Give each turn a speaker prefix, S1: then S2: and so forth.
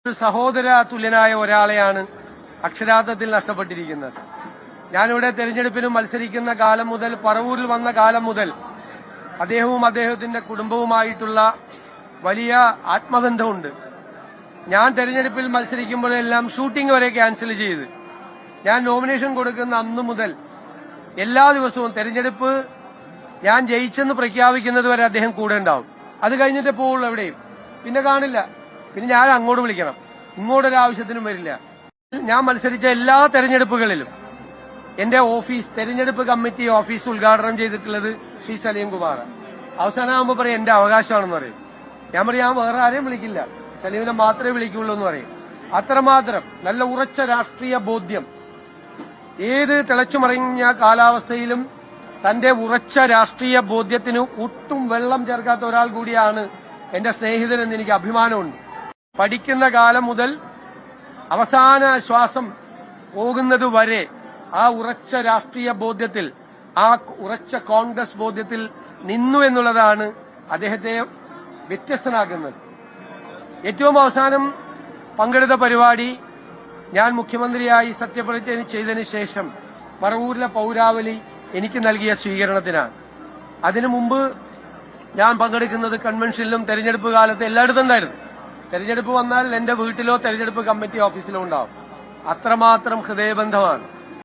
S1: ഒരു സഹോദര തുല്യനായ ഒരാളെയാണ് അക്ഷരാർത്ഥത്തിൽ നഷ്ടപ്പെട്ടിരിക്കുന്നത്. ഞാനിവിടെ തെരഞ്ഞെടുപ്പിന് മത്സരിക്കുന്ന കാലം മുതൽ, പറവൂരിൽ വന്ന കാലം മുതൽ അദ്ദേഹവും അദ്ദേഹത്തിന്റെ കുടുംബവുമായിട്ടുള്ള വലിയ ആത്മബന്ധമുണ്ട്. ഞാൻ തെരഞ്ഞെടുപ്പിൽ മത്സരിക്കുമ്പോഴെല്ലാം ഷൂട്ടിംഗ് വരെ ക്യാൻസൽ ചെയ്ത് ഞാൻ നോമിനേഷൻ കൊടുക്കുന്ന അന്നു മുതൽ എല്ലാ ദിവസവും തെരഞ്ഞെടുപ്പ് ഞാൻ ജയിച്ചെന്ന് പ്രഖ്യാപിക്കുന്നത് വരെ അദ്ദേഹം കൂടെ ഉണ്ടാവും. അത് കഴിഞ്ഞിട്ടേ പോവുള്ളൂ എവിടെയും. പിന്നെ കാണില്ല. പിന്നെ ഞാൻ അങ്ങോട്ട് വിളിക്കണം, ഇങ്ങോട്ടൊരാവശ്യത്തിനും വരില്ല. ഞാൻ മത്സരിച്ച എല്ലാ തെരഞ്ഞെടുപ്പുകളിലും എന്റെ ഓഫീസ്, തെരഞ്ഞെടുപ്പ് കമ്മിറ്റി ഓഫീസ് ഉദ്ഘാടനം ചെയ്തിട്ടുള്ളത് ശ്രീ സലീം കുമാർ. അവസാനമാകുമ്പോൾ പറയും എന്റെ അവകാശമാണെന്ന് പറയും. ഞാൻ പറയും ഞാൻ വേറെ ആരെയും വിളിക്കില്ല, സലീമിനെ മാത്രമേ വിളിക്കുള്ളൂ എന്ന് പറയും. അത്രമാത്രം നല്ല ഉറച്ച രാഷ്ട്രീയ ബോധ്യം, ഏത് തിളച്ചുമറിഞ്ഞ കാലാവസ്ഥയിലും തന്റെ ഉറച്ച രാഷ്ട്രീയ ബോധ്യത്തിന് ഒട്ടും വെള്ളം ചേർക്കാത്ത ഒരാൾ കൂടിയാണ് എന്റെ സ്നേഹിതനെന്ന് എനിക്ക് അഭിമാനമുണ്ട്. പഠിക്കുന്ന കാലം മുതൽ അവസാന ശ്വാസം പോകുന്നതുവരെ ആ ഉറച്ച രാഷ്ട്രീയ ബോധ്യത്തിൽ, ആ ഉറച്ച കോൺഗ്രസ് ബോധ്യത്തിൽ നിന്നു എന്നുള്ളതാണ് അദ്ദേഹത്തെ വ്യത്യസ്തനാക്കുന്നത്. ഏറ്റവും അവസാനം പങ്കെടുത്ത പരിപാടി ഞാൻ മുഖ്യമന്ത്രിയായി സത്യപ്രതിജ്ഞ ചെയ്തതിനു ശേഷം പറവൂരിലെ പൌരാവലി എനിക്ക് നൽകിയ സ്വീകരണത്തിനാണ്. അതിനു മുമ്പ് ഞാൻ പങ്കെടുക്കുന്നത് കൺവെൻഷനിലും തെരഞ്ഞെടുപ്പ് കാലത്ത് എല്ലായിടത്തും ഉണ്ടായിരുന്നു. തെരഞ്ഞെടുപ്പ് വന്നാൽ എന്റെ വീട്ടിലോ തെരഞ്ഞെടുപ്പ് കമ്മിറ്റി ഓഫീസിലോ ഉണ്ടാവും. അത്രമാത്രം ഹൃദയബന്ധമാണ്.